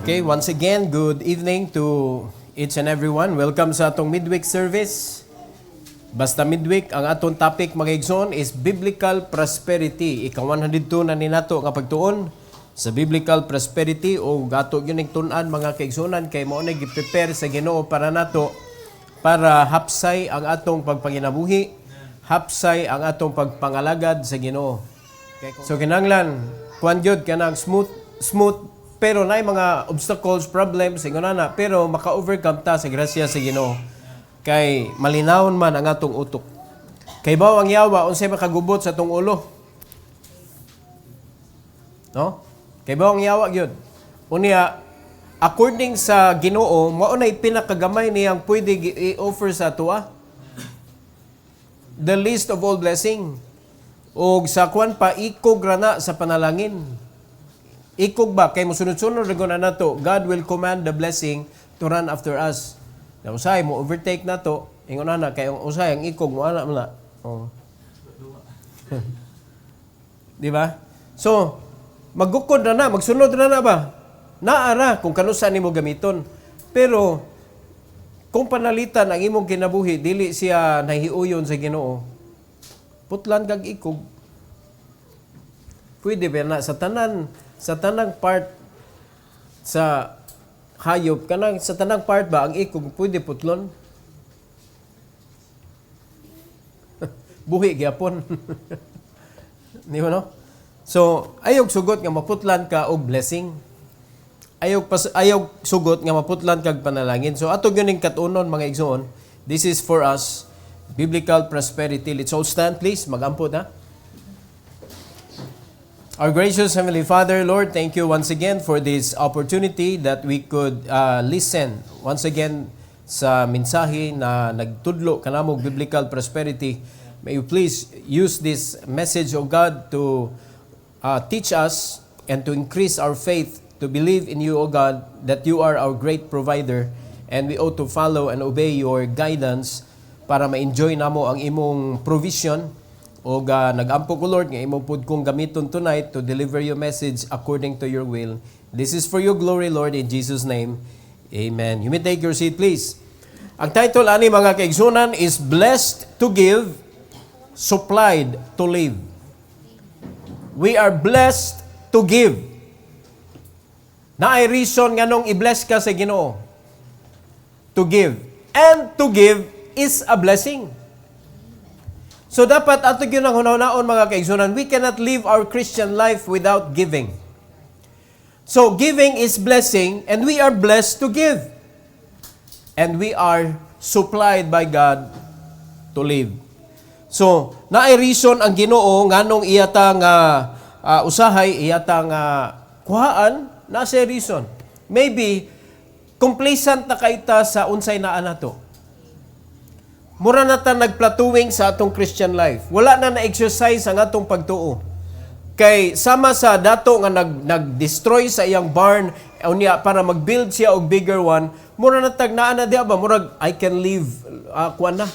Okay, once again, good evening to each and everyone. Welcome sa atong midweek service. Basta midweek, ang atong topic mga igsoon is Biblical Prosperity. Ika-102 na ni nato nga pagtuon sa Biblical Prosperity o gato yun ang tunan mga kaigsunan kay mo na gi-prepare sa Ginoo para nato para hapsay ang atong pagpanginabuhi, hapsay ang atong pagpangalagad sa Ginoo. So kinahanglan kuan jud kanang smooth pero naay mga obstacles, problems, ingonana, pero maka-overcome ta sa grasya sa Ginoo. Kay malinawon man ang atong utok. Kay bawo ang yawa unsay makagubot sa atong ulo. No? Kay bawo ang yawa gyud. Unya according sa Ginoo, mao nay pinakagamay niyang pwede i-offer sa atoa. The least of all blessing. O sa kuan pa ikog rana sa panalangin. Ikog ba? Kay musunod-sunod na nato, God will command the blessing to run after us. Na usay mo overtake nato, ingon na kay usay ang ikog mo ana man. Oh. Di ba? So, magukod na magsunod na ba? Naara kung kanusa nimo gamiton. Pero kung panalitan ang imong kinabuhi, dili siya nahiuyon sa Ginoo. Putlan kag ikog. Pwede ba na sa tanang part sa hayop kanang sa tanang part ba ang ikog pwede putlon? Buhi gyapon. Di ba no? So, ayog sugot nga maputlan ka og blessing. Ayog sugot nga maputlan kag panalangin. So ato gyuning katunon mga igsoon. This is for us biblical prosperity. Let's all stand please. Mag-ampod ha. Our gracious Heavenly Father, Lord, thank you once again for this opportunity that we could listen once again sa mensahe na nagtudlo kanamong biblical prosperity. May you please use this message, O God, to teach us and to increase our faith to believe in you, O God, that you are our great provider and we ought to follow and obey your guidance para ma-enjoy namo ang imong provision. O nag-ampo ko, Lord, nga imong pud kong gamiton tonight to deliver your message according to your will. This is for your glory, Lord, in Jesus' name. Amen. You may take your seat, please. Ang title ani mga kaigsunan is Blessed to Give, Supplied to Live. We are blessed to give. Naay reason nga nung i-bless ka sa Ginoo. To give. And to give is a blessing. So dapat ato gyud ang hunahunahon mga kaigsunan, we cannot live our Christian life without giving. So giving is blessing and we are blessed to give. And we are supplied by God to live. So naay reason ang Ginoo nganong iyata nga usahay, iyata nga kuhaan, na say reason. Maybe complacent na kaita sa unsay naa nato. Mura na ta nagplatuwing sa atong Christian life. Wala na na-exercise ang atong pagtuo. Kay sama sa dato nga nag-destroy sa iyang barn unya para mag-build siya og bigger one, mura na tag naa na diha ba murag I can live kuan na.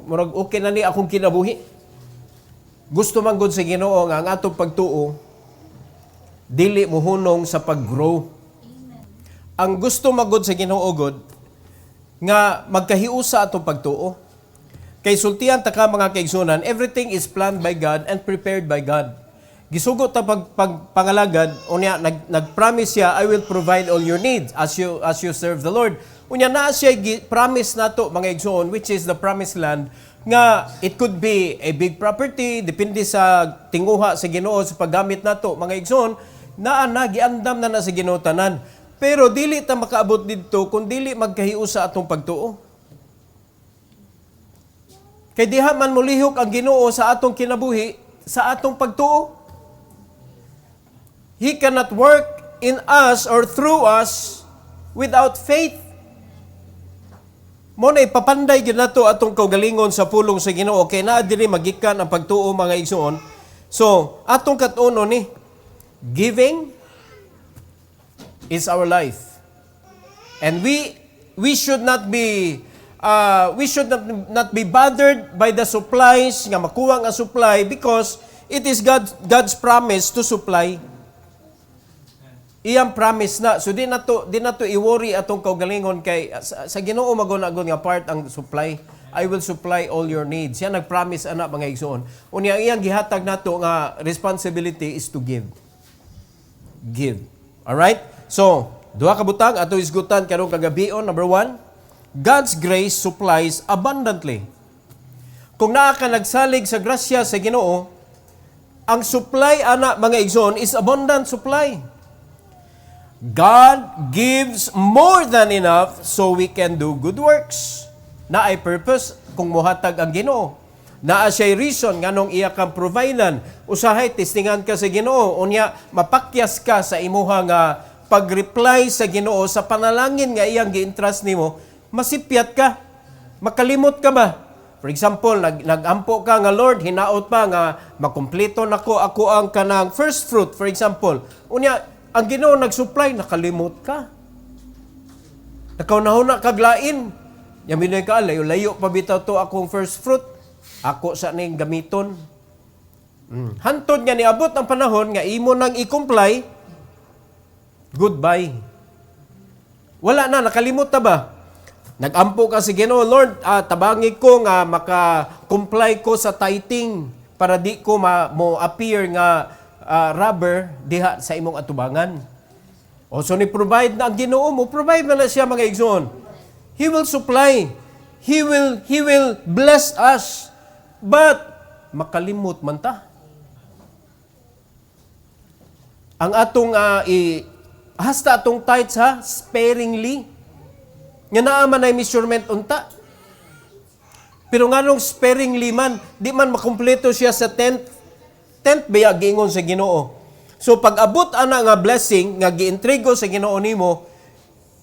Murag okay na ni akong kinabuhi. Gusto man gud sa Ginoo nga ang atong pagtuo dili mohunong sa pag-grow. Ang gusto magud sa Ginoo gud nga magkahiusa atong pagtuo. Kay sultihan ta ka mga kaigsunan, everything is planned by God and prepared by God. Gisugot ta pagpangalagad, unya nag-promise siya, I will provide all your needs as you serve the Lord. Unya naa siya promise nato mga igsoon, which is the promised land, nga it could be a big property, depende sa tinguha sa Ginoo sa paggamit nato mga igsoon, naa giandam na sa Ginoo tanan. Pero dili ta makaabot didto kung dili magkahiusa atong pagtuo. Kay diha man molihok ang Ginoo sa atong kinabuhi, sa atong pagtuo. He cannot work in us or through us without faith. Mo na ipapanday gyud nato atong kaugalingon sa pulong sa Ginoo kay naa diri magikan ang pagtuo mga igsoon. So, atong kat-uno ni giving is our life. And we should not be bothered by the supplies nga makuha nga supply because it is God's promise to supply. Iyang promise na. So di na to i-worry atong kaugalingon kay sa Ginoo magon-agon nga part ang supply. I will supply all your needs. Siya nag-promise ana mga igsoon. Unya iyang gihatag nato nga responsibility is to give. Give. All right? So, duha ka butang ato isgutan karong kagabion. Number 1, God's grace supplies abundantly. Kung naa ka nagsalig sa grasya sa Ginoo, ang supply ana mga igsoon is abundant supply. God gives more than enough so we can do good works. Na ay purpose kung muhatag ang Ginoo. Naa siya'y reason nganong iya kang providean. Usahay, testingan ka sa Ginoo. Unya, mapakyas ka sa imuha nga pag-reply sa Ginoo sa panalangin nga iyang gi-entrust nimo, masipyat ka. Makalimot ka ba? For example, nag-ampo ka nga, Lord, hinaot pa nga makumpleto nako ako ang kanang first fruit, for example. Unya, ang Ginoo nag-supply, nakalimot ka. Nakaunahuna kaglain. Yamin ka, layo-layo pabitaw to akong first fruit. Ako sa ning gamiton. Hantod nga niabot ang panahon nga imo nang i-comply, goodbye. Wala na, nakalimot na ba? Nag-ampo ka sa Ginoo, Lord, tabangi ko nga maka-comply ko sa tithing para di ko mo appear nga rubber diha sa imong atubangan. O so ni provide na ang Ginoo mo, provide na siya mga igsoon. He will supply. He will bless us. But makalimot man ta. Ang atong hasta atong tithes ha, sparingly. Nga naa man ay measurement unta. Pero nganong sparingly man, di man makumpleto siya sa 10th biya giingon sa Ginoo. So pag abot ana nga blessing nga giintrigo sa Ginoo nimo,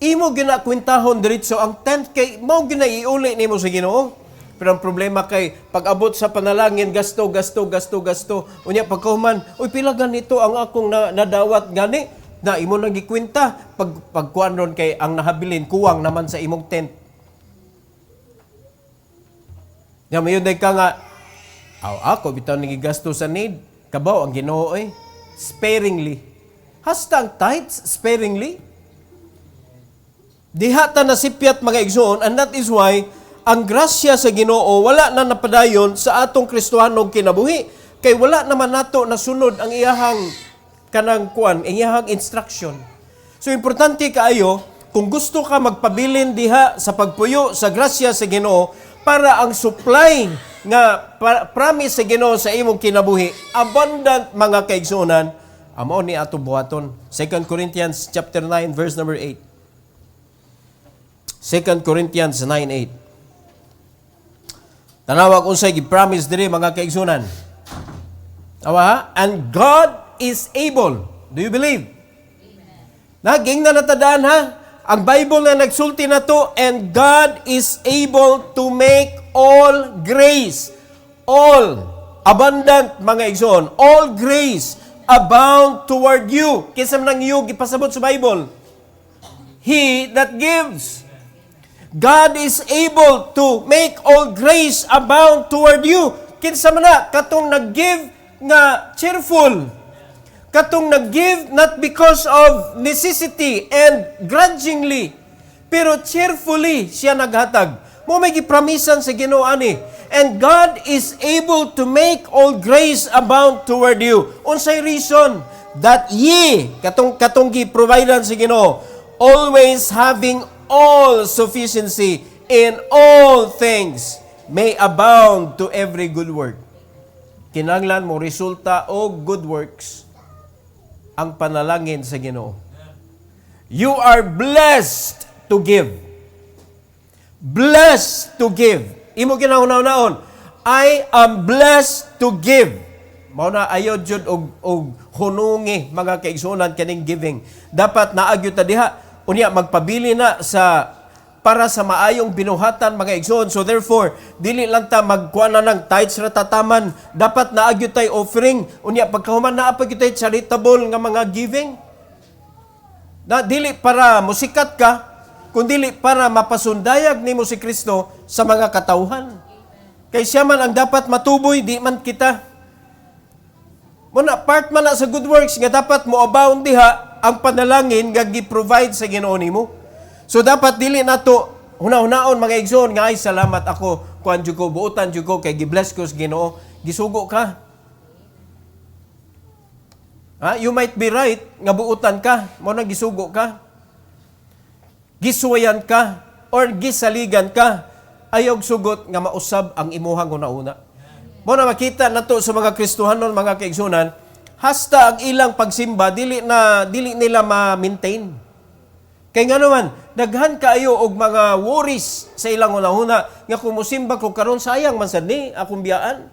imo ginakwintahon diretso ang 10th kay mao ginaiuli nimo sa Ginoo. Pero ang problema kay pag abot sa panalangin gasto. Unya pagkahuman, uy pila ganito ang akong nadawat gani na imo nang gikwenta pagkuan ron kay ang nahabilin kuwang naman sa imong 10th. Nga mayon ka nga ako bitaw nagigasto sa need. Kabaw ang Ginoo sparingly. Hasta ang tithes sparingly. Diha ta nasipyat mga igsoon, and that is why ang grasya sa Ginoo wala na napadayon sa atong Kristohanong kinabuhi. Kay wala naman nato nasunod ang iyahang kanang kuan, iyahang instruction. So importante kaayo kung gusto ka magpabilin diha sa pagpuyo sa grasya sa Ginoo para ang supply nga promise sa Ginoo sa imong kinabuhi abundant mga kaigsunan amo ni ato buhaton. 2 Corinthians chapter 9 verse number 8. 2 Corinthians 9:8. Tanawag unsay gi-promise diri mga kaigsunan. Awa, and God is able. Do you believe? Naging na natadaan ha? Ang Bible na nagsulti na to, and God is able to make all grace, all abundant mga igsoon, all grace abound toward you. Kinsa man ang you gipasabot sa Bible? He that gives. God is able to make all grace abound toward you. Kinsa man na katong nag-give nga cheerful. Katong nag-give not because of necessity and grudgingly, pero cheerfully siya naghatag. Mo may gipromisan sa Ginoo ani. And God is able to make all grace abound toward you. Unsay reason? That ye, katong gi-providean sa Ginoo, always having all sufficiency in all things, may abound to every good work. Kinahanglan mo resulta o good works ang panalangin sa Ginoo. You are blessed to give. Blessed to give. Imo kinahuna-hunaon, I am blessed to give. Mao na ayo jud og hunungi mga kaigsunan kaning giving. Dapat naagyo ta diha unya magpabili na sa para sa maayong binuhatan mga igsoon. So therefore, dili lang ta magkuha na ng tithes ra tataman. Dapat naagyo tay offering. Unya pagkahuman naa pa kitay charitable nga mga giving. Na dili para musikat ka, kundi para mapasundayag nimo si Kristo sa mga katawhan. Kay siya man ang dapat matuboy, di man kita. Muna, part man na sa good works nga dapat mo abound diha ang panalangin nga gi-provide sa Ginoo nimo. So dapat dili nato huna-hunaon mga igsoon nga ay salamat ako kuan jud ko buotan jud ko kay gi-bless ko sa Ginoo. Gisugo ka. You might be right nga buotan ka, mo na gisugo ka. Gisuwayan ka or gisaligan ka. Ayaw sugot nga mausab ang imuhang una-una. Mo na makita nato sa mga Kristohanon, mga kaigsunan, hasta ang ilang pagsimba dili nila ma-maintain. Kay nga naman, daghan kaayo og mga worries sa ilang una-una nga kung musimba ko karon sayang man sad ni akong biyaan.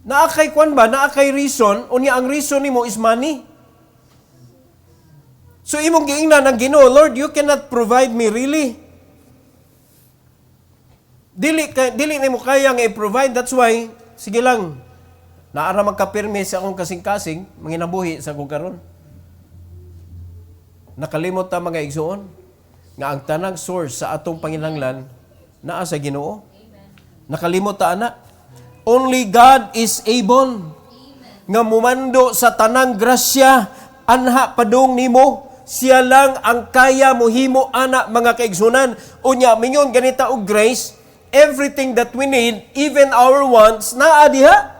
Naakay kwan ba? Naakay reason, unya ang reason nimo is money. So imong giingnan ang Ginoo, Lord, you cannot provide me really. Dili nimo kaya nga i-provide, that's why sige lang. Naara magkapirme sa akong kasing-kasing, manginabuhi sa akong karon. Nakalimot ta mga igsoon nga ang tanang source sa atong panginahanglan naa sa Ginoo. Nakalimot ta ana. Only God is able nga mumando sa tanang grasya anha padung nimo. Siya lang ang kaya mohimo ana mga kaigsunan. Unya mingon ganita og grace, everything that we need, even our wants, naa diha.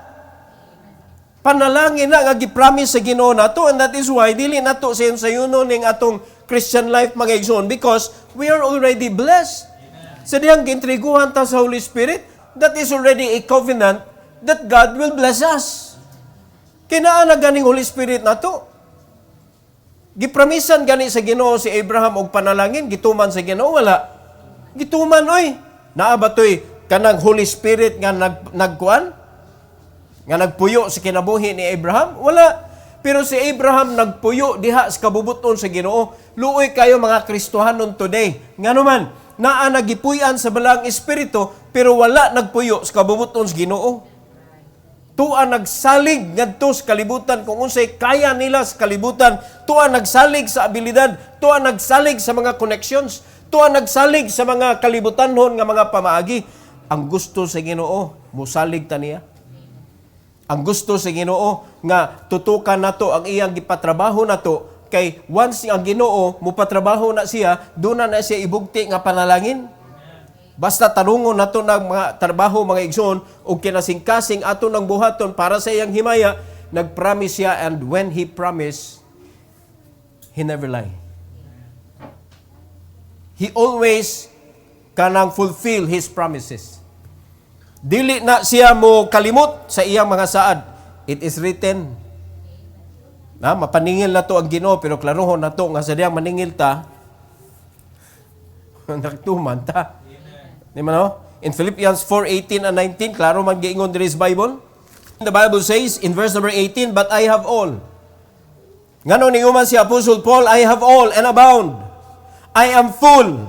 Panalangin na nga gi-promise sa Ginoo nato, and that is why dili nato sayunon ning atong Christian life mga igsoon because we are already blessed. Sa dihang gintriguhan ta sa Holy Spirit, that is already a covenant that God will bless us. Kinaa na ganing Holy Spirit nato. Gipramisan gani sa Ginoo si Abraham og panalangin, gituman sa Ginoo wala. Gituman oy. Naa ba toy kanang Holy Spirit nga nagkuan? Nga nagpuyo sa kinabuhi ni Abraham? Wala. Pero si Abraham nagpuyo diha sa kabubuton sa Ginoo. Luoy kayo mga Kristohanon today. Nganuman, naa nagipuy-an sa balang espiritu pero wala nagpuyo sa kabubuton sa Ginoo. Tuwa nagsalig ngadto sa kalibutan kung unsay kaya nila sa kalibutan. Tuwa nagsalig sa abilidad. Tuwa nagsalig sa mga connections. Tuwa nagsalig sa mga kalibutanhon nga mga pamaagi. Ang gusto sa Ginoo, musalig ta niya. Ang gusto sa Ginoo nga tutukan nato ang iyang gipatrabaho nato kay once ang Ginoo mupatrabaho na siya, doon na siya ibugti nga panalangin. Basta tarungon nato ng mga trabaho mga igsoon o kinasing-kasing ato ng buhaton para sa iyang himaya, nag-promise siya, and when He promised, He never lie. He always kanang fulfill His promises. Dili na siya mo kalimot sa iyang mga saad. It is written. Mapaningil na to ang Ginoo, pero klarohon na to nga sa diyang maningil ta, nagtuman ta. Di man no? In Philippians 4:18 and 19, klaro man giingon diri sa Bible. The Bible says in verse number 18, but I have all. Ngano ni uman si Apostle Paul, I have all and abound. I am full.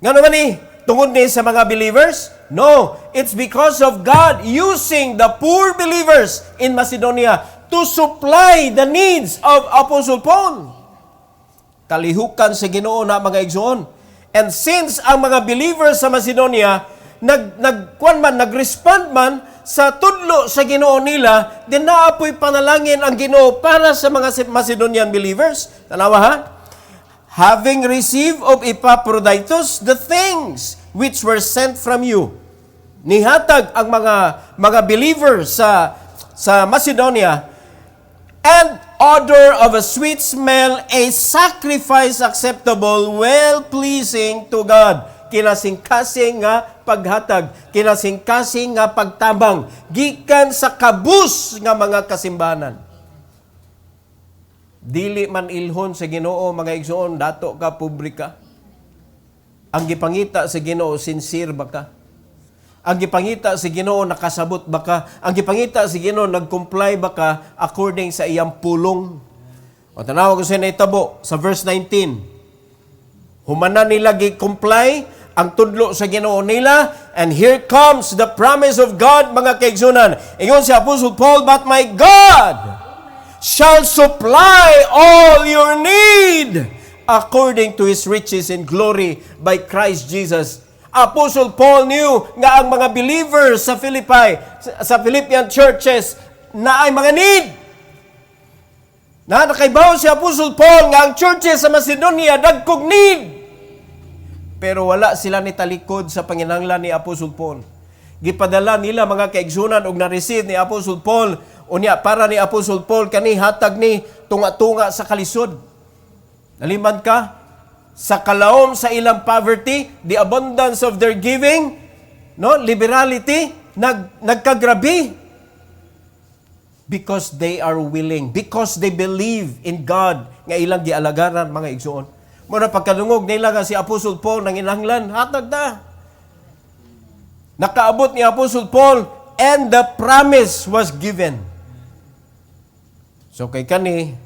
Ngano man ni? Tungod ni sa mga believers? No, it's because of God using the poor believers in Macedonia to supply the needs of Apostle Paul. Kalihukan sa Ginoo na mga igsoon. And since ang mga believers sa Macedonia nag-respond man sa tudlo sa Ginoo nila, din naapoy panalangin ang Ginoo para sa mga Macedonian believers. Tanawa ha? Having received of Epaphroditus the things which were sent from you. Nihatag ang mga believers sa Macedonia, and odor of a sweet smell, a sacrifice acceptable, well-pleasing to God. Kinasing-kasing nga paghatag, kinasing-kasing nga pagtabang, gikan sa kabus nga mga kasimbanan. Dili man ilhon sa Ginoo mga igsoon, dato ka publika. Ang gipangita sa Ginoo, sincere ba ka? Ang gipangita sa Ginoo, nakasabot ba ka? Ang gipangita sa Ginoo, nag-comply ba ka according sa iyang pulong? O tanawa ko sa naitabo sa verse 19. Humana nila gi-comply ang tudlo sa Ginoo nila, and here comes the promise of God mga kaigsunan. Ingon si Apostle Paul, but my God shall supply all your need according to His riches in glory by Christ Jesus. Apostle Paul knew nga ang mga believers sa Philippian churches na ay mga need. Nakaibaw si Apostle Paul nga ang churches sa Macedonia dagkog need. Pero wala sila ni talikod sa panginahanglan ni Apostle Paul. Gipadala nila mga kaigsunan og na-receive ni Apostle Paul unya para ni Apostle Paul kani hatag ni tunga-tunga sa kalisod. Naliman ka sa kalaom sa ilang poverty, the abundance of their giving, no, liberality, nagkagrabi. Because they are willing, because they believe in God nga ilang gialagaran mga igsuon. Muna pagkadungog nila nga si Apostle Paul nang inahanglan, hatag na. Nakaabot ni Apostle Paul and the promise was given. So kay kani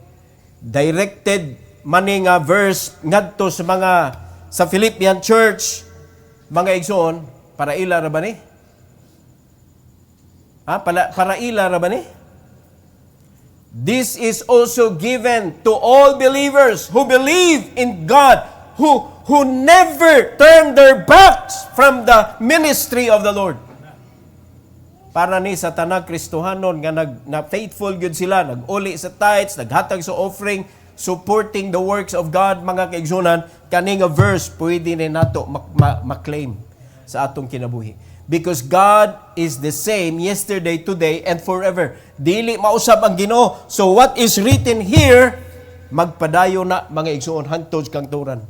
directed mani nga verse ngadto sa Philippian church mga igsoon para ila ra ba ni? Para ila ra ba ni? This is also given to all believers who believe in God, who never turn their backs from the ministry of the Lord. Para ni sa tanang Kristohanon nga na faithful gyud sila, nag-uli sa tithes, naghatag sa offering, supporting the works of God, mga kaigsunan, kaning nga verse pwede ni nato maklaim sa atong kinabuhi. Because God is the same yesterday, today, and forever. Dili mausab ang Ginoo. So what is written here, magpadayo na mga igsuon hangtod kang turan.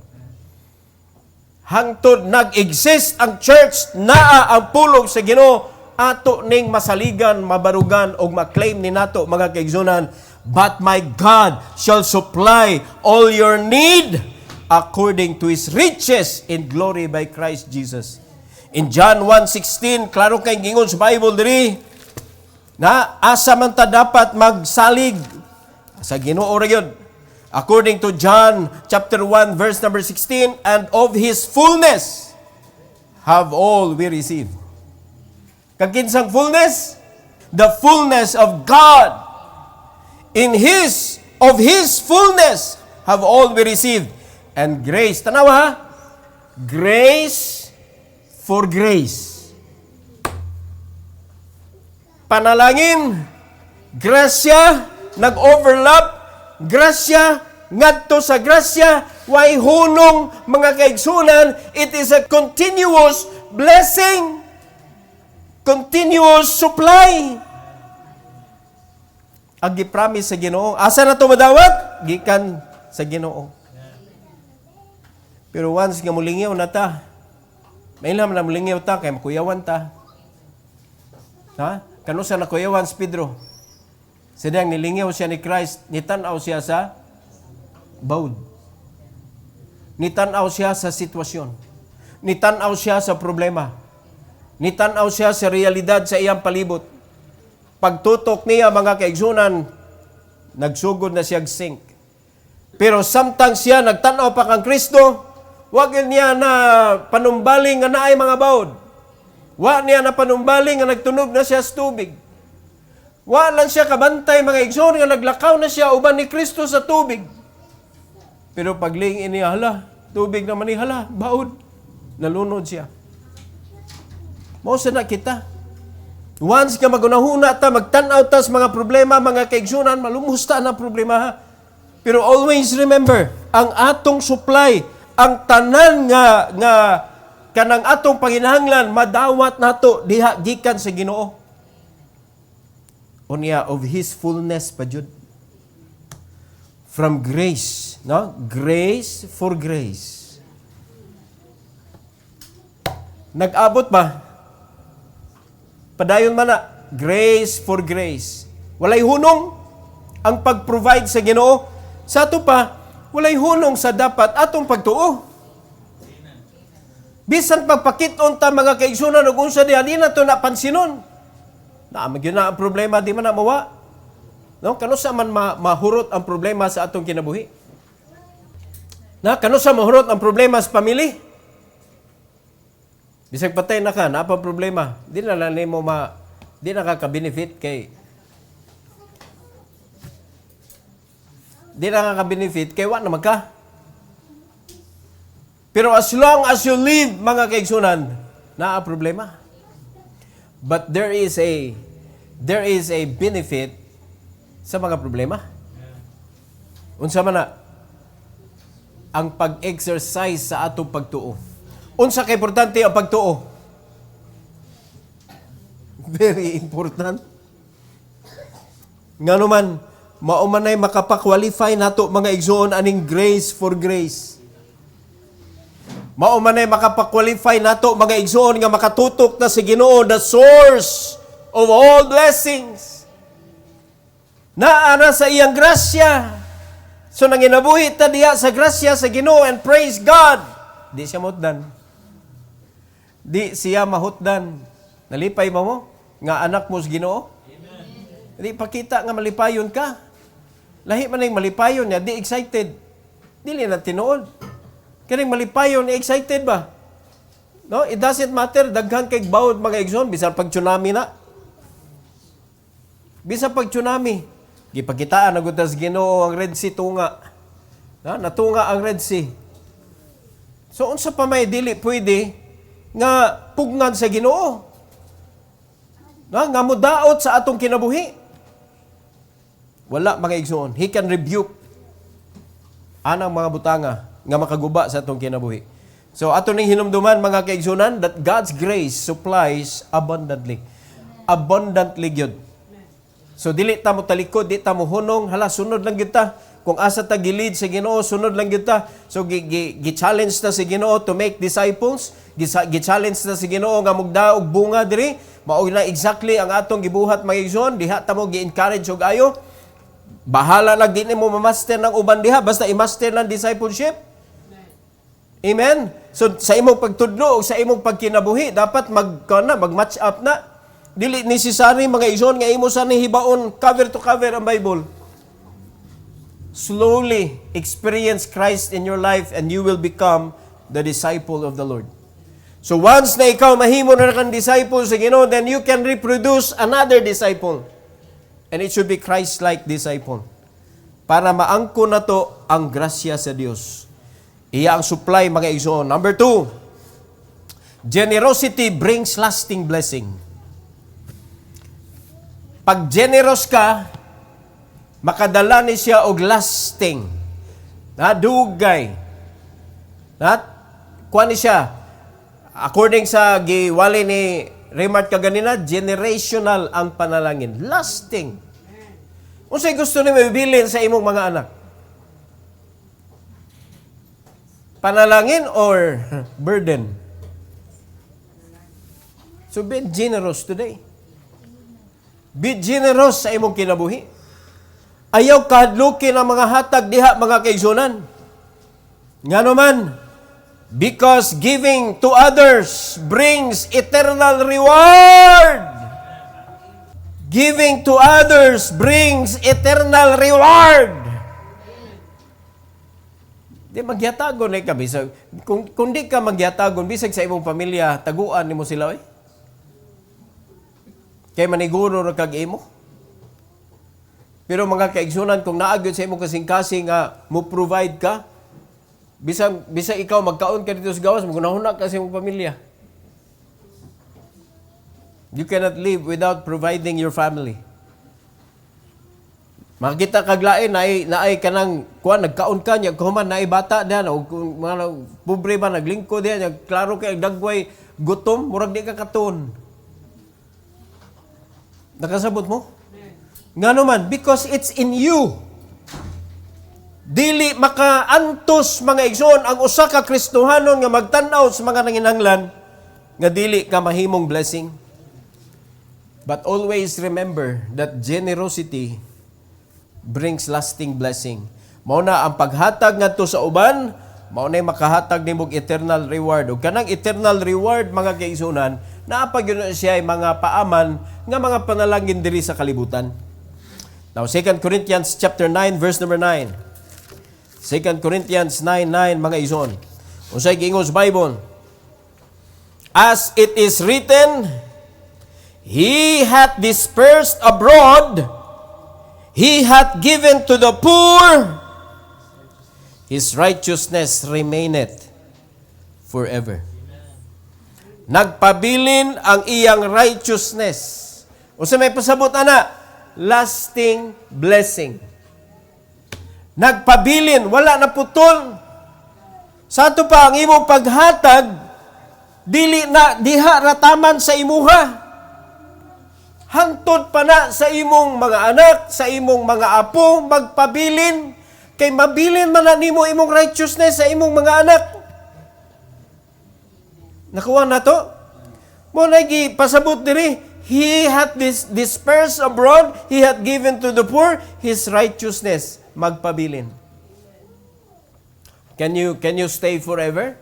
Hangtod nag-exist ang church, naa ang pulong sa Ginoo, ato ning masaligan, mabarugan og maklaim ni nato mga kaigsunan. But my God shall supply all your need according to His riches in glory by Christ Jesus. In John 1:16, klaro kay gingon sa Bible diri na asa man ta dapat magsalig sa Ginoo ra gyud. According to John chapter 1 verse number 16, and of His fullness have all we received. Kakinsang fullness? The fullness of God. Of His fullness have all we received. And grace, tanawa ha? Grace for grace. Panalangin, grasya, nag-overlap, grasya, ngadto sa grasya, way hunong mga kaigsunan, it is a continuous blessing, continuous supply. Ang gipromise sa Ginoo, asa na to madawat? Gikan sa Ginoo. Pero once nga mulingaw na ta, may ilam na mulingaw ta, kaya makuyawan ta. Ha? Kano sa nakuyawan si Pedro? Sidang nilingaw siya ni Christ, nitanaw siya sa bawd. Nitanaw siya sa sitwasyon. Nitanaw siya sa problema. Nitanaw siya sa realidad sa iyang palibot. Pagtutok niya mga kaigsunan, nagsugod na siya sink. Pero samtang siya nagtanaw pa kang Kristo, wag niya na panumbaling nga naay mga bawd. Wag niya na panumbaling nga nagtunog na siya sa tubig. Wag lang siya kabantay mga igsoon nga naglakaw na siya uban ni Kristo sa tubig. Pero pagling ini hala, tubig naman ni hala, bawd. Nalunod siya. Mao sa na kita. Once ka magunahuna ta, magtanaw ta sa mga problema, mga kaigsunan, malumusta na problema ha. Pero always remember, ang atong supply, ang tanan nga kanang atong panginahanglan madawat nato diha gikan sa Ginoo. Unya of His fullness pa jud. From grace, no? Grace for grace. Nag-abot ba? Padayon man na, grace for grace. Walay hunong ang pag-provide sa Ginoo. Sa ato pa, walay hunong sa dapat atong pagtuo. Bisan pagpakit-on ta mga kaigsunan ug unsa diha di na to napansinon. Naamag na ang problema di man na mawa. No, kano sa man mahurot ang problema sa atong kinabuhi? Na kano sa mahurot ang problema sa pamilya? Bisag patay na ka, na pa problema. Di na lang mo di na ka-benefit kay di na ka-benefit kay wa na magka. Pero as long as you live, mga kaigsunan, naa problema. But there is a benefit sa mga problema. Unsa man na ang pag-exercise sa atong pagtuo. Unsa ka importante ang pagtuo? Very important. Nga naman, maumanay makapakwalify nato mga igsoon aning grace for grace. Maumanay makapakwalify nato mga igsoon nga makatutok na si Ginoo, the source of all blessings. Naana sa iyang grasya. So nanginabuhi ta diha sa grasya sa Ginoo and praise God. Di siya mahutdan. Di siya mahutdan. Nalipay mo nga anak mo sa Ginoo? Amen. Di pakita nga malipayon ka. Lahi man ang malipayon niya, di excited. Dili na tinuod. Kaning malipayon, excited ba? No, it doesn't matter daghan kay bawod mga igsoon bisan pag tsunami na. Bisan pag tsunami, gipakitaan na gud sa Ginoo ang Red Sea tunga. Natunga ang Red Sea. So unsa pa may dili pwede nga pugnan sa Ginoo? Nga mudaot sa atong kinabuhi. Wala mga igsoon. He can rebuke anang mga butanga nga makaguba sa atong kinabuhi. So ato ning hinumduman mga kaigsunan that God's grace supplies abundantly. Abundantly gyud. So dili ta mo talikod, di ta mo hunong, hala sunod lang gyud ta. Kung asa ta gilid sa Ginoo, sunod lang gyud ta. So gi-challenge ta si Ginoo to make disciples, gi-challenge ta si Ginoo nga mugda og bunga diri. Mao na exactly ang atong gibuhat mga igsoon, diha ta mo gi-encourage og ayo. Bahala lang din mo ma-master ng uban diha basta i-master ng discipleship. Amen. So sa imong pagtudlo o sa imong pagkinabuhi dapat mag-match up na. Dili necessary mga igsoon nga imo sa hibaon cover to cover ang Bible. Slowly experience Christ in your life and you will become the disciple of the Lord. So once na ikaw mahimo na kang disciple sa Ginoo, then you can reproduce another disciple. And it should be Christ-like disciple. Para maangko na to ang grasya sa Dios. Iya ang supply mga igsoon. Number 2, generosity brings lasting blessing. Pag generous ka, makadala ni siya og lasting. Dugay. Kuha ni siya. According sa giwali ni Raymart kaganina, generational ang panalangin. Lasting. Unsay gusto ni mabibilin sa imong mga anak? Panalangin or burden? So be generous today. Be generous sa imong kinabuhi. Ayaw kahadlukin ang mga hatag diha mga kaigsunan. Nga naman, because giving to others brings eternal reward. Giving to others brings eternal reward. Di magyatagon na ka, bisag. Kung di ka magyatagon, bisag sa imong pamilya, taguan ni mo sila, eh. Kaya maniguro na kag-imo. Pero mga kaigsunan, kung naagod sa imong kasing-kasing nga mo provide ka, bisang ikaw magkaon ka dito sa gawas, magunahuna ka sa imong pamilya. You cannot live without providing your family. Makita kaglain naay kanang kuan nagkaon ka nya kuman naay bata diyan o mga pobre ba naglingkod diyan klaro kay dagway gutom murag di ka katon. Nakasabot mo? Ngano man because it's in you. Dili makaantos mga igsoon ang usa ka Kristohanon nga magtan-aw sa mga nanginahanglan nga dili ka mahimong blessing. But always remember that generosity brings lasting blessing. Mao na ang paghatag ngadto sa uban, mao na makahatag nimog eternal reward. Ug kanang eternal reward mga kaigsunan, naa pa gyud siya ay mga paaman nga mga panalangin diri sa kalibutan. Now 2 Corinthians chapter 9 verse number 9. 2 Corinthians 9:9 mga igsoon. Unsay giingos Bible? As it is written, He hath dispersed abroad, He hath given to the poor, His righteousness remaineth forever. Nagpabilin ang iyang righteousness. O sa may pasabot ana, lasting blessing. Nagpabilin, wala na putol. Sa ato pa ang imong paghatag, dili na diha rataman sa imuha. Hangtod pa na sa imong mga anak, sa imong mga apo, magpabilin. Kay mabilin man na nimo imong righteousness sa imong mga anak. Nakuha na to? Mo lagi pasabot diri, he hath dispersed abroad, he hath given to the poor his righteousness. Magpabilin. Can you stay forever?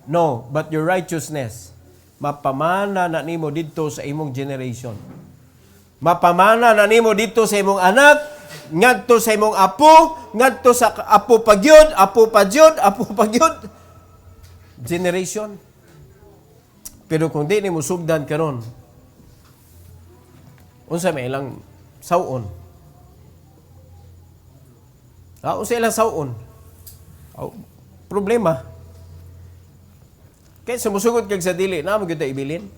No, but your righteousness mapamana na nimo didto sa imong generation. Mapamana na nimo dito sa imong anak, ngadto sa imong apo, ngadto sa apo pagyud, apo pagyud. Generation. Pero kung di nimo sugdan karon, unsa may ilang sawon? Unsa ilang sawon? Problema. Kaya sumusugod kag sa dili, na mo gyud ta ibilin.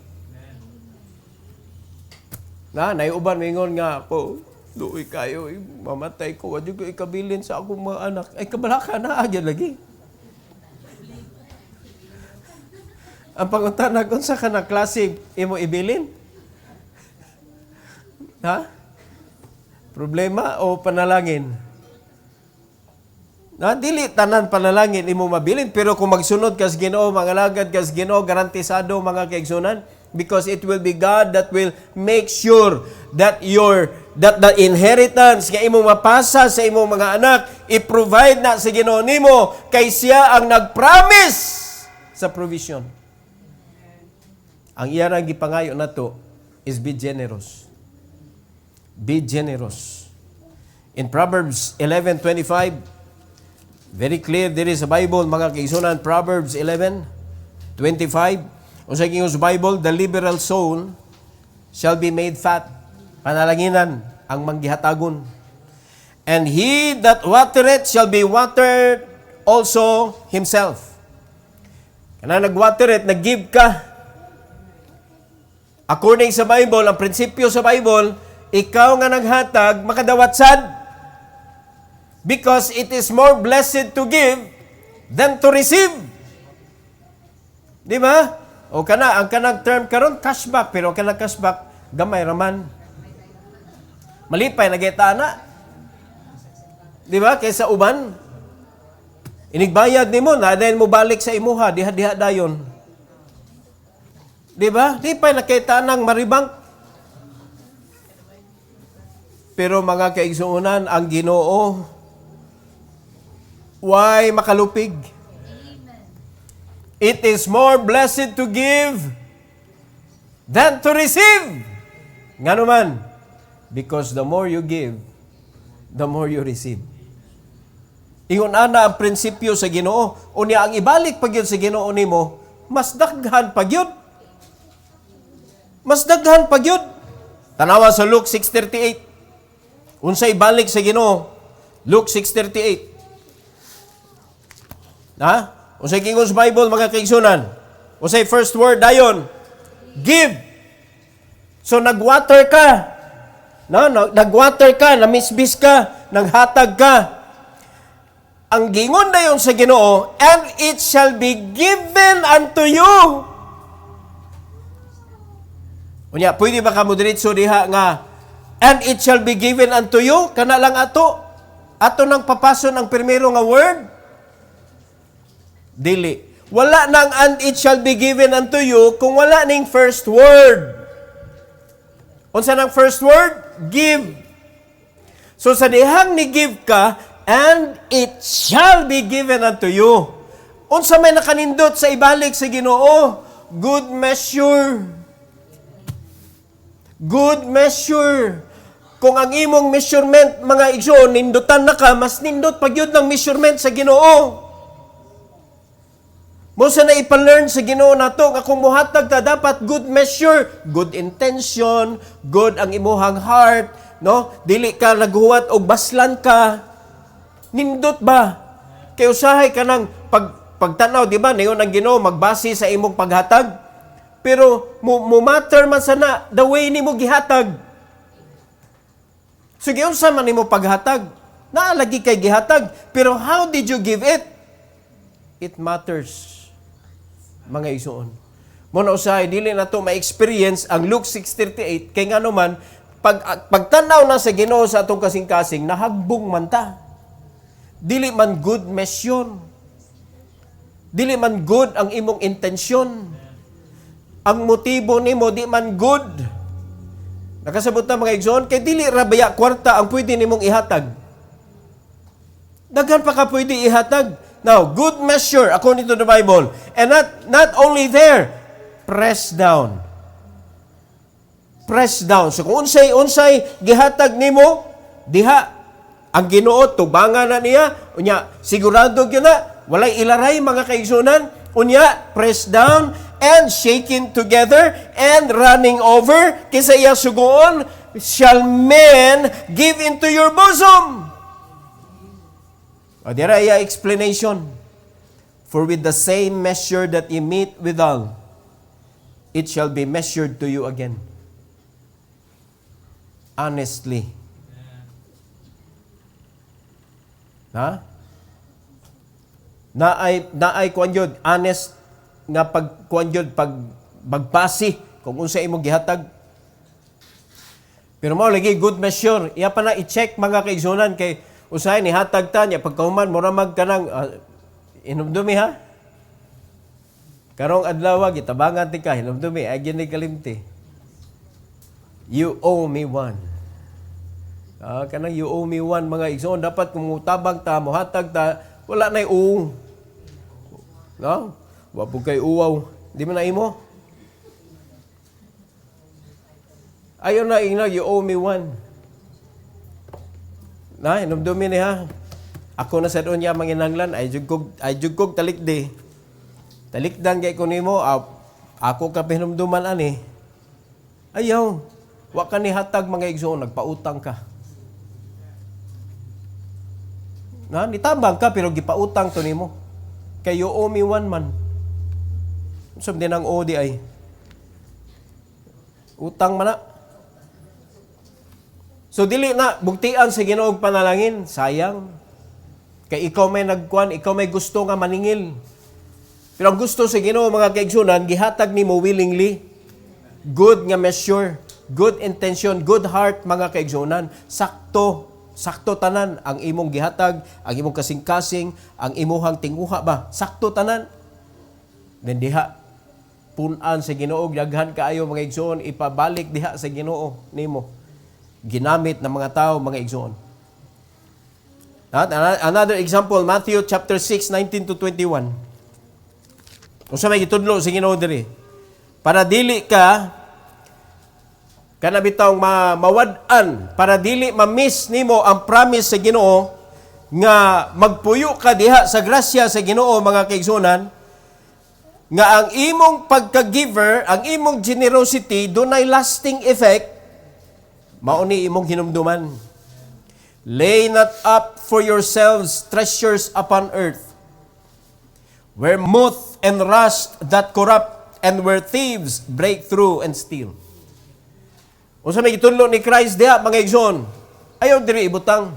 Naiuban mingon nga po, doy kayo, mamatay ko, wadyo ko ikabilin sa akong mga anak. Ay, kabalaka na, agyan lagi. Ang pangutana, kung sa ka na klase, imo ibilin? Ha? Problema o panalangin? Dili tanan panalangin imo mabilin, pero kung magsunod kas Ginoo, mangalagad kas Ginoo, garantisado mga kaigsunan, because it will be God that will make sure that the inheritance nga imong mapasa sa imong mga anak i-provide na sa Ginoo nimo, kay siya ang nag-promise sa provision. Ang iyang gipangayo nato is be generous. Be generous. In Proverbs 11:25, very clear there is a Bible mga kaigsunan, Proverbs 11:25. O sa King's Bible, the liberal soul shall be made fat. Panalanginan ang manggihatagon. And he that watereth shall be watered also himself. Kana nag-watereth, nag-give ka. According sa Bible, ang prinsipyo sa Bible, ikaw nga naghatag, makadawat sad. Because it is more blessed to give than to receive. Di ba? O ang kanang term karon cashback, pero kanang cashback gamay raman. Malipay nagita na. Di ba? Kaysa uban, inigbayad nimo na dahil mo balik sa imuha, diha dayon. Di ba? Di pa nakita nang maribang. Pero mga kaigsuunan, ang Ginoo why makalupig? It is more blessed to give than to receive. Nga naman, because the more you give, the more you receive. Ingon ana ang prinsipyo sa Ginoo, unya ang ibalik pagyud sa Ginoo nimo, mas daghan pagyud. Mas daghan pagyud. Tanawa sa Luke 6:38. Unsa ibalik sa Ginoo? Luke 6:38. Usay King's Bible, mga kaigsunan. Usay first word dayon, give. So nagwater ka. Nagwater ka, namisbis ka, naghatag ka. Ang gingon dayon sa Ginoo, and it shall be given unto you. Unya, pwede ba ka mo diretso diha nga, and it shall be given unto you? Kana lang ato nang papason ang primero nga word? Dili. Wala nang and it shall be given unto you kung wala ning first word. Unsa nang first word? Give. So sa dihang ni give ka, and it shall be given unto you. Unsa may nakanindot sa ibalik sa Ginoo? Good measure. Good measure. Kung ang imong measurement, mga igsoon, nindutan na ka, mas nindot pagyud ng measurement sa Ginoo. Mo sa na ipa-learn sa Ginoo nato nga kung muhatag ta dapat good measure, good intention, good ang imuhang heart, no? Dili ka naghuwat og baslan ka. Nindot ba? Kay usahay ka nang pagtanaw, di ba, niyon ang Ginoo magbase sa imong paghatag. Pero mo matter man sana the way nimo gihatag. So giunsa man nimo paghatag? Naalagi kay gihatag, pero how did you give it? It matters. Mga igsoon. Muna usahay, dili na to ma-experience ang Luke 6:38 kay nga naman pagtanaw na sa Ginoo sa atong kasing-kasing nahagbong man ta. Dili man good mission. Dili man good ang imong intensyon. Ang motibo nimo di man good. Nakasabot na mga igsoon kay dili ra baya kwarta ang pwede nimong ihatag. Daghan pa ka pwede ihatag. Now, good measure according to the Bible. And not only there, press down. Press down. So kung unsay gihatag nimo diha ang Ginoo tubangan na niya, unya sigurado gyud na walay ilaray mga kaigsunan, unya press down and shaken together and running over kisa iya sugoon shall men give into your bosom. O dira iya explanation. For with the same measure that ye meet withal, it shall be measured to you again. Honestly. Ha? Naay kuan jud honest nga pagkuan jud pagbasi kung unsa imong gihatag. Pero mao lagi good measure. Iya pa na i-check mga kaigsunan kay usahay ni hatag ta niya pagkahuman mura magkanang inumdumi ha. Karong adlaw gitabangan ti ka inumdumi ay gini kalimti. You owe me one. Kanang you owe me one mga igsoon dapat kumutabang ta mohatag ta wala nay uong. No? Wa po kay uwaw. Di man na imo. Ayon na ingna you owe me one. Na, inumdumi ni ha. Ako na sa doon niya manginanglan, ay jugkog talikdi. Talikdan kay ko nimo, ako ka pinumduman ani. Ayaw, wa ka ni hatag mga igsoon, nagpautang ka. Na, nitabang ka pero gipautang to nimo. Kay you owe me one man. Sab din ang odi ay. Utang man na. So dili na bugtian sa Ginoong panalangin, sayang. Kay ikaw may nagkuan, ikaw may gusto nga maningil. Pero ang gusto sa Ginoo mga kaigsunan, gihatag nimo willingly. Good nga measure, good intention, good heart mga kaigsunan. Sakto tanan ang imong gihatag, ang imong kasing-kasing, ang imuhang tinguha ba? Sakto tanan. Then diha punan sa Ginoo, daghan kaayo mga igsoon, ipabalik diha sa Ginoo nimo. Ginamit ng mga tao, mga igsoon. Another example, Matthew chapter 6, 19 to 21. Kung sa may gitudlo sa Ginoo diri. Para dili ka kanabitaw mawad-an, para dili ma-miss nimo ang promise sa Ginoo nga magpuyo ka diha sa grasya sa Ginoo mga kaigsunan, nga ang imong pagka-giver, ang imong generosity dunay lasting effect. Mauni imong hinumduman. Lay not up for yourselves treasures upon earth, where moth and rust that corrupt, and where thieves break through and steal. Unsa may gitudlo ni Christ diha mga igsoon? Ayaw diri ibutang.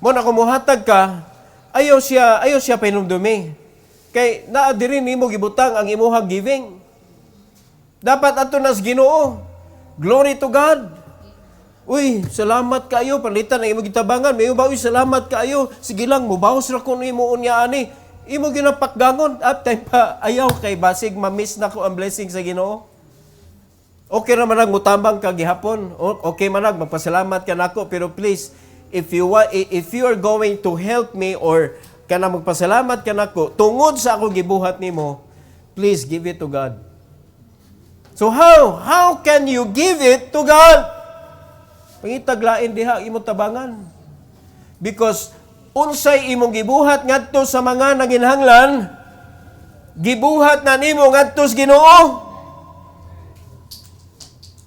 Mo na kumuhatag ka, ayaw siya pinumdumi. Kay naa diri nimo gibutang ang imuhang giving. Dapat ato nas Ginoo. Glory to God. Uy, salamat kayo. Palitan ang imong gitabangan. May ba, uy, salamat kayo. Sige lang, mubawas ra ko nimo unya ani. Imo ginapakgangon. At time pa, ayaw kay basig, ma-miss na ko ang blessing sa Ginoo. Okay naman ang mutambang ka gihapon. Okay man magpasalamat ka nako. Pero please, if you are going to help me or kana magpasalamat ka nako, tungod sa akong gibuhat nimo, please give it to God. So how can you give it to God? Pangitaglain diha imong tabangan. Because unsay imong gibuhat ngadto sa mga nanginhanglan, gibuhat na nimo ngadto sa Ginoo.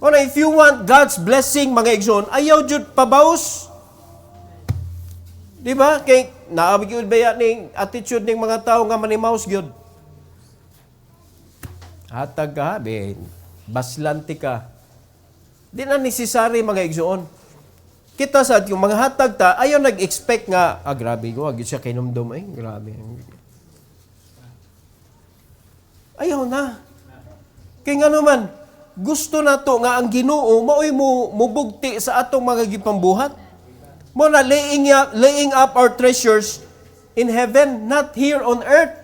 Or if you want God's blessing mga igsoon, ayaw jud pabaws. Di ba? Kay naabig yun ba yan ning attitude ng mga tao nga manimaus gyud. Hatag ka, be, baslanti ka. Di na necessary mga igsoon. Kita sa yung mga hatag ta, ayaw nag-expect nga, grabe ko, agad siya kinumdum, grabe. Ayaw na. Kaya nga naman, gusto na to nga ang Ginoo, maoy mo mubugti sa atong mga gipambuhat. Mo na laying up our treasures in heaven, not here on earth.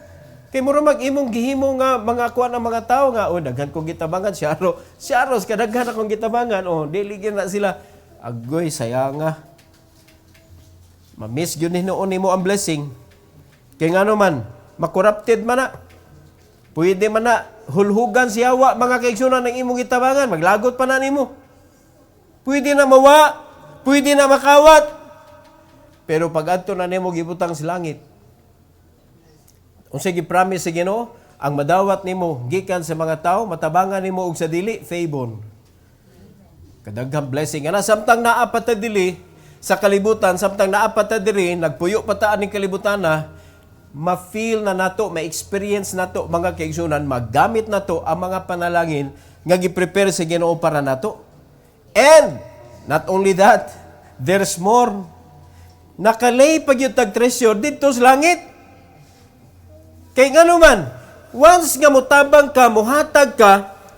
Kay mo mag-imong gihimo nga mga kuan ng mga tao nga, daghan kong gitabangan, si Aros, kadaghan akong gitabangan, diligyan na sila. Agoy, saya nga. Ma-miss yun noon mo ang blessing. Kaya nga naman, makorrupted man na. Pwede man na, hulhugan si Hawa, mga kaigsunan ng imong gitabangan, maglagot pa na nimo. Pwede na mawa, pwede na makawat. Pero pag adto na nimo gibutang sa langit, unsay gi-promise sa Ginoo, ang madawat nimo gikan sa mga tao, matabangan nimo og sa dili, favor. Kadaghang blessing. Ana samtang naa pa ta dili sa kalibutan, samtang naa pa ta diri, nagpuyo pa ta aning kalibutan na, ma-feel na nato, ma-experience nato mga kaigsunan, magamit nato ang mga panalangin nga gi-prepare sa Ginoo para nato. And not only that, there's more. Nakalay pag yung tag-treasure dito sa langit. Kaya nga naman, once nga mutabang ka, muhatag ka,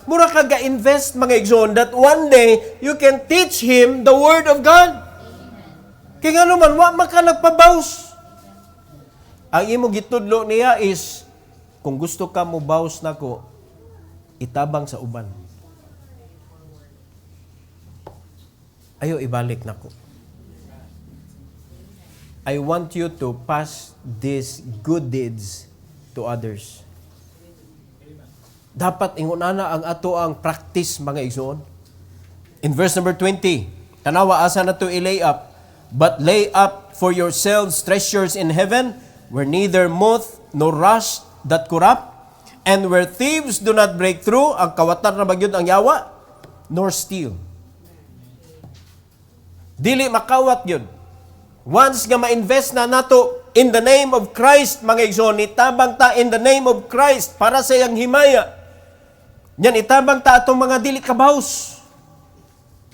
mura ka ga-invest mga igsoon that one day, you can teach him the Word of God. Kaya nga naman, wa maka nagpabaws. Ang imo gitudlo niya is, kung gusto ka mo baws nako, itabang sa uban. Ayo ibalik nako. I want you to pass these good deeds to others. Dapat ingunana ang ato ang practice mga igsoon. In verse number 20, tanawa asa na to i-lay up, but lay up for yourselves treasures in heaven, where neither moth nor rust that corrupt, and where thieves do not break through, ang kawatan na bagyod ang yawa, nor steal. Dili makawat yun. Once nga ma-invest na nato in the name of Christ, mga igsoon, itabang ta in the name of Christ para sa iyang himaya. Yan, itabang ta atong mga dili kabaws.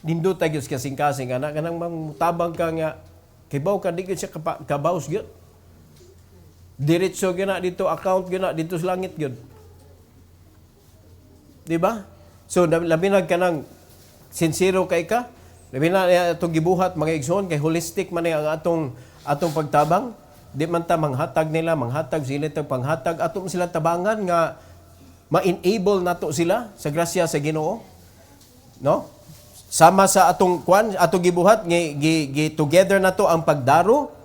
Dindo tayo kasing-kasing, anak, kanang tabang ka nga, kibaw ka, di siya kabaws yun. Diretso gina dito, account gina dito sa langit yun. Diba? So, labinag ka ng sincero kay ka, labi na itong gibuhat mga igsoon, kay holistic man ang atong pagtabang. Di man ta manghatag nila, manghatag sila itong panghatag. Atong sila tabangan nga ma-enable nato sila sa grasya sa Ginoo. No? Sama sa atong gibuhat, together nato ang pagdaro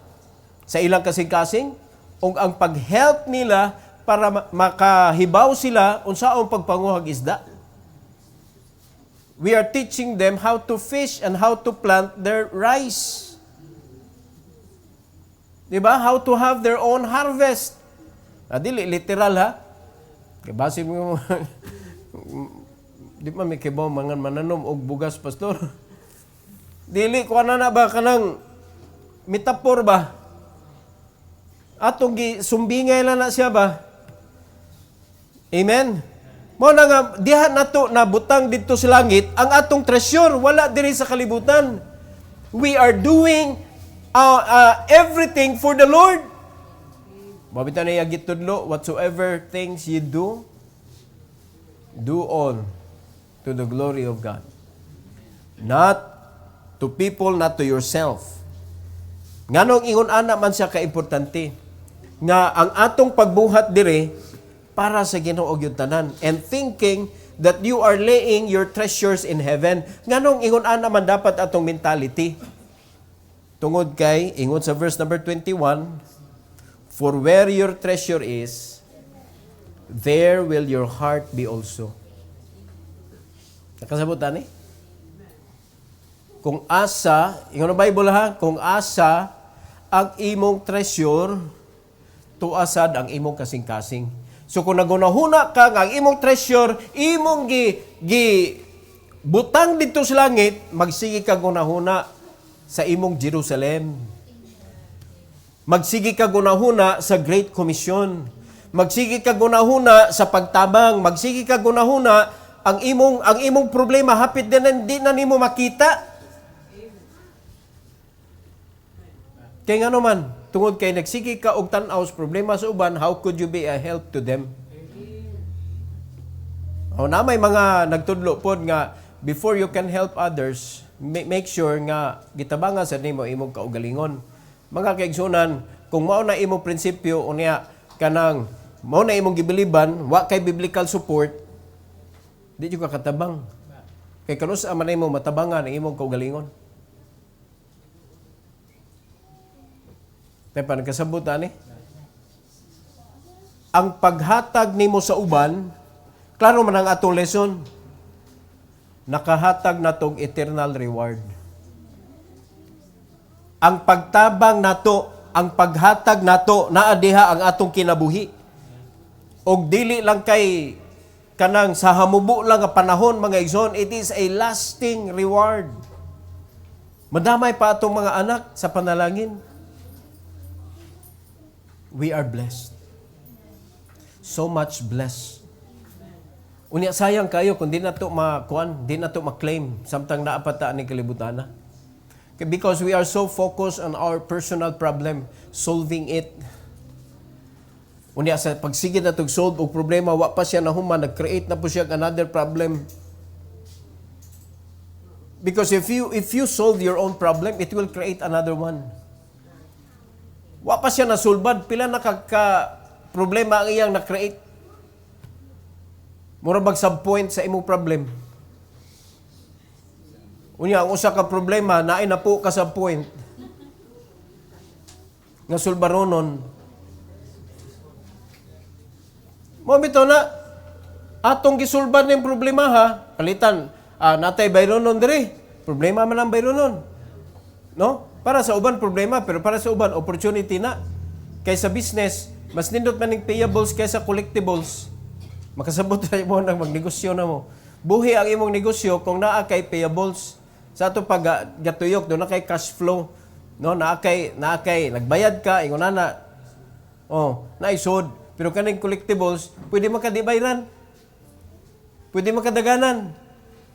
sa ilang kasing-kasing o ang pag-help nila para makahibaw sila unsaong pagpanguhag isda. We are teaching them how to fish and how to plant their rice. Diba? How to have their own harvest. Dili, literal ha. Base mo di ba may kibaw mga mananom og bugas, pastor? Dili, kuha na ba ka ng metaphor ba? Atong sumbingay lang na siya ba? Amen? Mo na nga, diha nato na butang dito sa langit, ang atong treasure, wala diri sa kalibutan. We are doing everything for the Lord. Mabitan na yung gitudlo, whatsoever things you do, do all to the glory of God. Not to people, not to yourself. Nganong ingon ana man siya kaimportante, nga ang atong pagbuhat dire, para sa Ginoo gyud tanan, and thinking that you are laying your treasures in heaven. Nganong ingon ana man dapat atong mentality? Tungod kay ingon sa verse number 21, for where your treasure is, there will your heart be also. Nakasabutan Kung asa, ingon ang Bible ha, kung asa ang imong treasure, tuasad ang imong kasing-kasing. So kung nagunahuna ka nga ang imong treasure, imong butang dito sa langit, magsige ka gunahuna sa imong Jerusalem. Magsigi ka gunahuna sa Great Commission. Magsigi ka gunahuna sa pagtabang. Magsigi ka gunahuna ang imong problema hapit din hindi na nimo makita. Kay ngano man, tungod kay nagsigi ka og tan-aw sa problema sa uban, how could you be a help to them? O na may mga nagtudlo pod nga before you can help others, make sure nga gitabangan sa nimo imong kaugalingon. Mga kaigsunan, kung mao na imong prinsipyo unya kanang mao na imong gibiliban, wa kay biblical support, di jud ka katabang. Kay kanus man nimo matabangan ang imong kaugalingon. Tay panagkasabot ani. Ang paghatag nimo sa uban, klaro man ang atong lesson. Nakahatag na tong eternal reward. Ang pagtabang nato, ang paghatag nato naa diha ang atong kinabuhi. Og dili lang kay kanang sa hamubo lang nga panahon mga igsoon, it is a lasting reward. Madamay pa atong mga anak sa panalangin. We are blessed. So much blessed. Unya sayang kayo kung di na to makuan, di na to ma-claim samtang naapata ni kalibutan na. Because we are so focused on our personal problem, solving it. Unya sa pagsigid na solve og problema, wa pa siya nahuman, nag-create na po siya another problem. Because if you solve your own problem, it will create another one. Wa pa siya nasulbad, pila na ka problema ang iyang na-create. Mura bag sub-point sa imong problem. Unya, ang usa ka problema, naay na po ka sub-point. Nga sulbaronon. Mo bitaw na, atong gisulban ng problema ha, palitan, natay bayronon diri. Problema man ang bayronon. No? Para sa uban problema, pero para sa uban opportunity na. Kaysa business, mas nindot man ng payables kaysa collectibles. Makasabot tayo mo nang magnegosyo na mo. Buhi ang imong negosyo kung naa kay payables. Sa ato pag gatuyok do na kay cash flow, no, naa kay nagbayad ka ingon na. Naisod. Pero kaning collectibles, pwede makadibayran. Pwede makadaganan.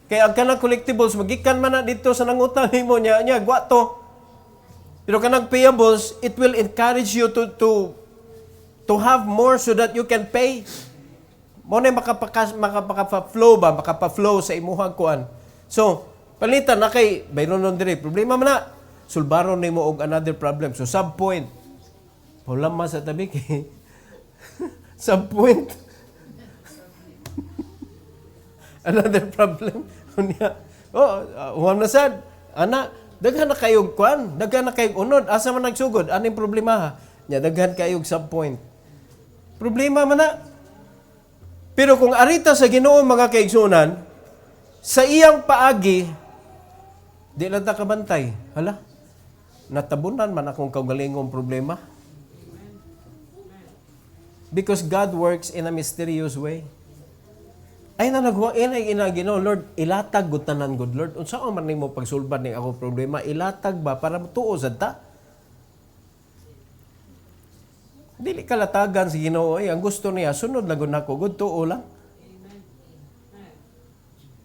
Kaya ang kanang collectibles magikan man na dito sa nangutang nimo nya gwato. Pero kanang payables, it will encourage you to have more so that you can pay. Mo na makapa-flow sa imuhang kuan. So, palitan na kay bayronon diri. Problema man na. Sulbaron nimo og another problem. So, sub-point. Paulama sa tabi kay sub-point. Another problem. Huwag na sad. Ana, daghan na kayog kuan. Daghan na kayog unod. Asa man nagsugod? Anong problema ha? Nya, daghan kayog sub-point. Problema man na. Pero kung arita sa Ginoo mga kaigsunan, sa iyang paagi, di lang ta kabantay. Hala, natabunan man akong kaugalingong problema. Because God works in a mysterious way. Ay na Ginoo, Lord, ilatag gud tanan good Lord. Unsa man nimo pagsulbad ning ako problema, ilatag ba para tuo sad ta? Dili kalatagan si Ginoo ang gusto niya sunod lang gud nako gud tuo lang.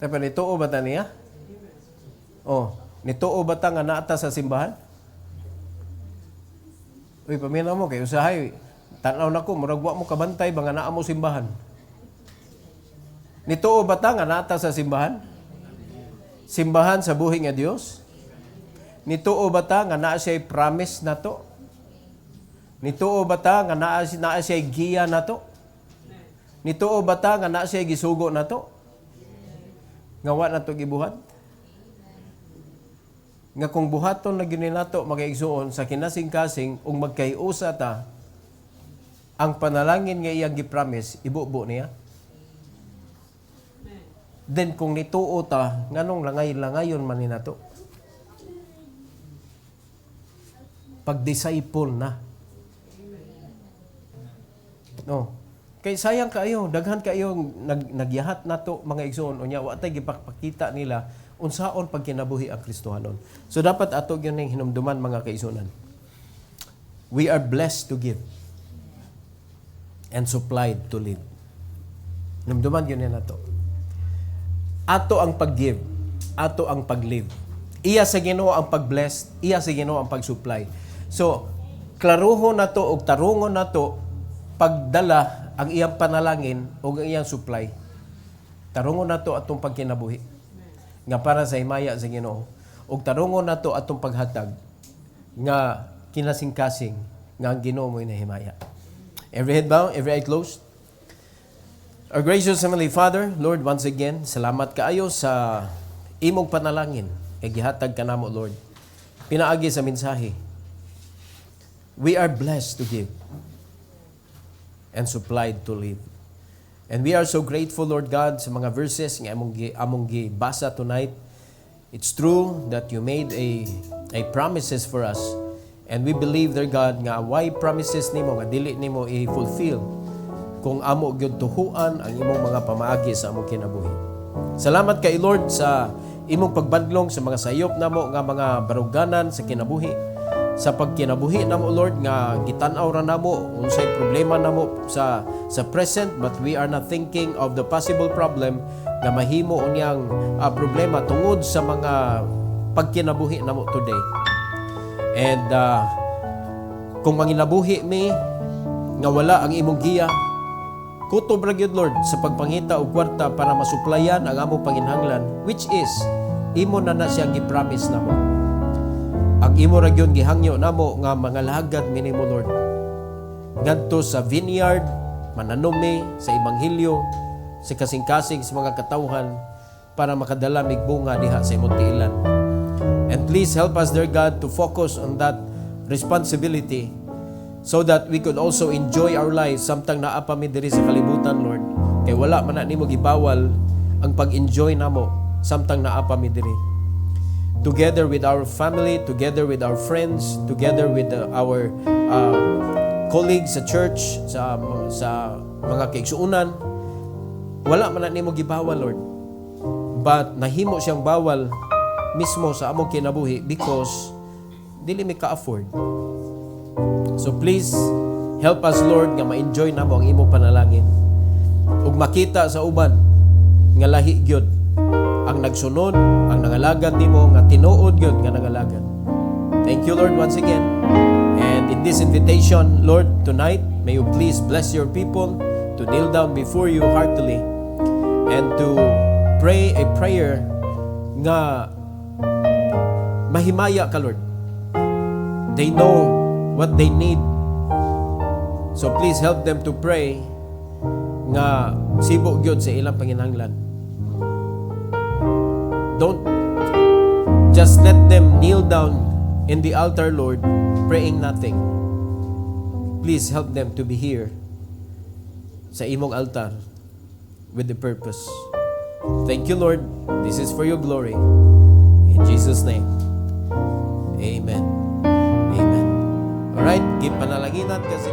Tapi ni tuo ba ta niya? Ni tuo ba ta nga naata sa simbahan? Uy, paminaw mo kay usahay tan-aw nako murag wa mo kabantay ba nga naa mo simbahan. Ni tuo ba ta nga naata sa simbahan? Simbahan sa buhi nga Dios? Ni tuo ba ta nga naa siya promise nato? Nituo ba ta nga naa siya giya nato? Nituo ba ta nga naa siya gisugo nato? Nga wa nato gibuhat? Nga kung buhaton na gyud nato magaigsuon sa kinasing-kasing ug magkayusa ta, ang panalangin nga iyang gipromise ibubo niya. Then kung nituo ta, nganong langay-langayon man ni nato? Pag-disciple na. No. Kay sayang kayo, daghan kayo nagyahat nato mga igsoon unya wa tay gipakita nila unsaon pagkinabuhi ang Kristohanon. So dapat ato gyud ning hinumduman mga kaigsuonan. We are blessed to give and supplied to live. Namduman yun na to. Ato ang pag-give, ato ang pag-live. Iya sa Ginoo ang pag-bless, iya sa Ginoo ang pag-supply. So, klaruho na to o tarungon na to pagdala ang iyang panalangin o ang iyang supply. Tarungon na to atong pagkinabuhi nga para sa himaya sa Ginoo. O tarungon na to atong paghatag nga kinasing-kasing nga ang Ginoo mo inahimaya. Every head bowed, every eye closed. Our gracious Heavenly Father, Lord, once again, salamat kaayo sa imong panalangin. Kay gihatag ka namo, Lord. Pinaagi sa mensahe. We are blessed to give and supplied to live. And we are so grateful, Lord God, sa mga verses nga among gibasa tonight. It's true that you made a promises for us. And we believe, dear God, nga why promises nimo nga dili nimo i-fulfill kung amo gyud tuhuan ang imong mga pamaagi sa among kinabuhi. Salamat kay Lord sa imong pagbadlong sa mga sayop namo nga mga baruganan sa kinabuhi. Sa pagkinabuhi namo, Lord, nga gitan-aw ra namo unsay problema namo sa present, but we are not thinking of the possible problem nga mahimo unyang problema tungod sa mga pagkinabuhi namo today. And kung manginabuhi mi nga wala ang imong giya, kutob ra gyud, Lord, sa pagpangita og kwarta para masuplayan ang among panginhanglan, which is imo na siyang gi-promise namo. Ang imo ra gyud gihangyo namo nga mga lahagad minimo, Lord, ngadto sa vineyard, mananumi sa ebanghelyo, sa kasing-kasing sa mga katawhan para makadala mig bunga diha sa imong tiilan. And please help us, dear God, to focus on that responsibility so that we could also enjoy our lives samtang naa pa mi diri sa kalibutan, Lord. Kay wala man na nimo gibawal ang pag-enjoy namo samtang naa pa mi diri. Together with our family, together with our friends, together with our colleagues sa church, sa mga kaigsuunan, wala man na nimo gibawal, Lord. But nahimo siyang bawal mismo sa among kinabuhi because dili mi ka-afford. So please help us, Lord, nga ma-enjoy namo ang imong panalangin ug makita sa uban nga lahi gyud ang nagsunod, ang nangalagad nimo nga tinuod gyud nga nangalagad. Thank you, Lord, once again. And in this invitation, Lord, tonight, may you please bless your people to kneel down before you heartily and to pray a prayer nga mahimaya ka, Lord. They know what they need. So please help them to pray nga sibo gyud sa ilang panginahanglan. Don't just let them kneel down in the altar, Lord, praying nothing. Please help them to be here sa imong altar with the purpose. Thank you, Lord. This is for your glory. In Jesus' name. Amen. Amen. Alright, give panalaginan kasi